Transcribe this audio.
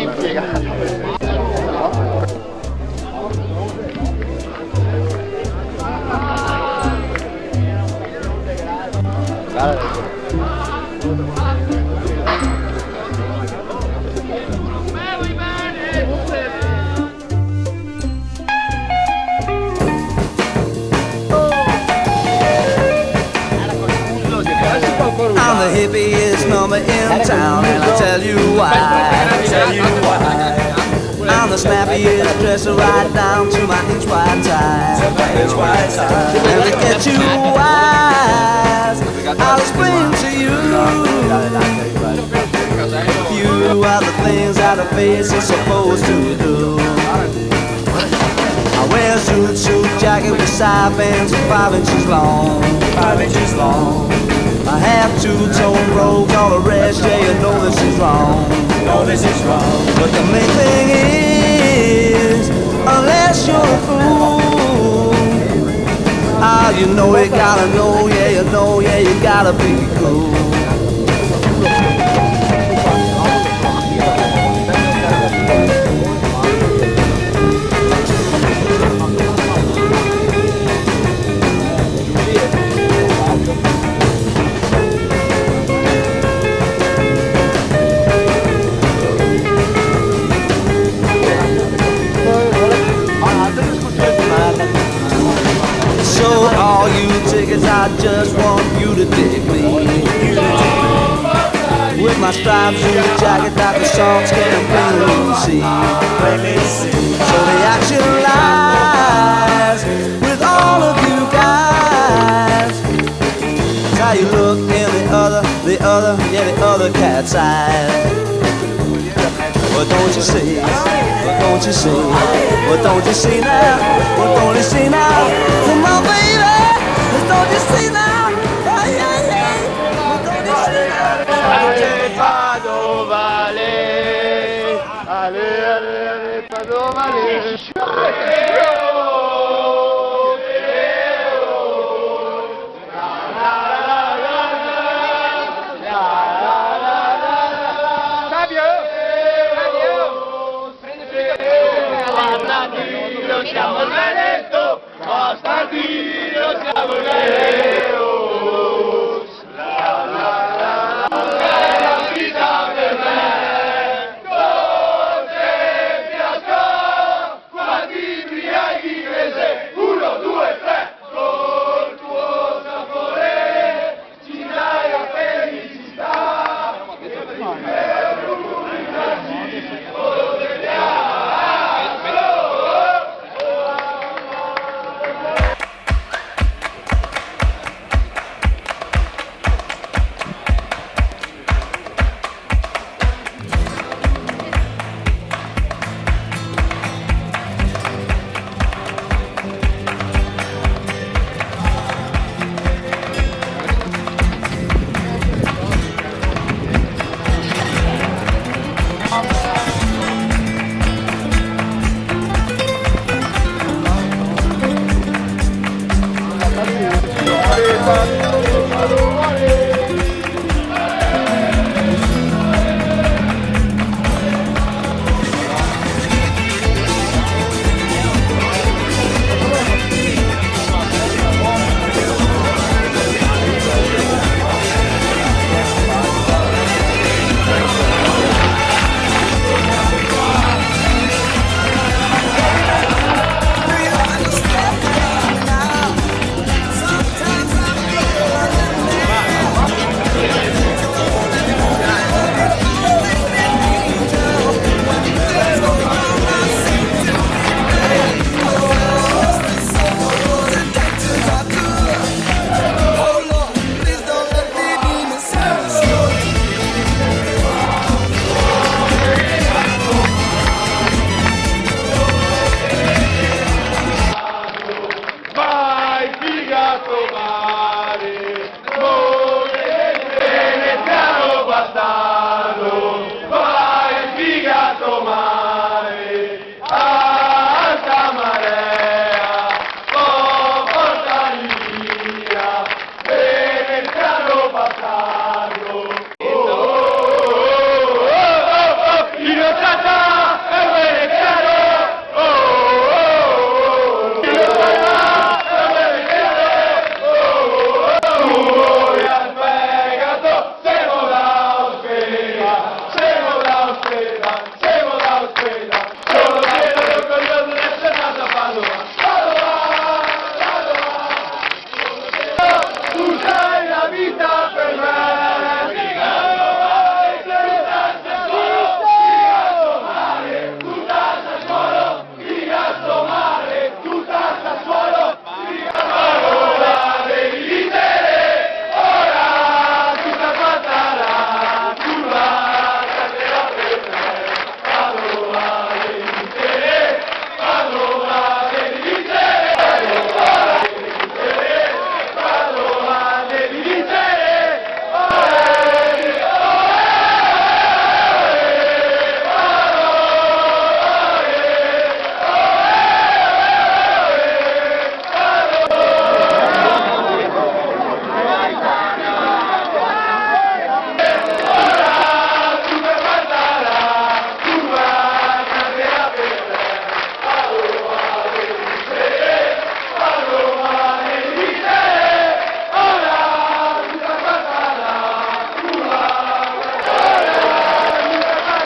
I'm the hippiest number in town, and I'll tell you why. I'm the snappiest dresser right down to my inch-wide tie. And to get you wise, I'll explain to you. Few are the things that a face is supposed to do. I wear a suit jacket with side bands 5 inches long. I have two-tone robes, all the rest, yeah, you know this is wrong. But the main thing is, unless you're a fool, you know you gotta know, yeah, you know, yeah, you gotta be cool. I just want you to dig me. With my stripes and the jacket that the songs can plainly see. So the action lies with all of you guys. It's how you look in the other cat's eyes. But don't you see, but don't you see, but don't you see now, but don't you see now, come on baby. Don't you see now? Hey, hey, hey. Don't you see now? Allez, Padova, allez. Allez, allez, allez, Padova, allez. Siamo il Veneto, Costantino, siamo il Veneto. La la la la, è la vita per me. Dolce fiasco, quanti briachi prese, 1, 2, 3, col tuo sapore, ci dai la felicità.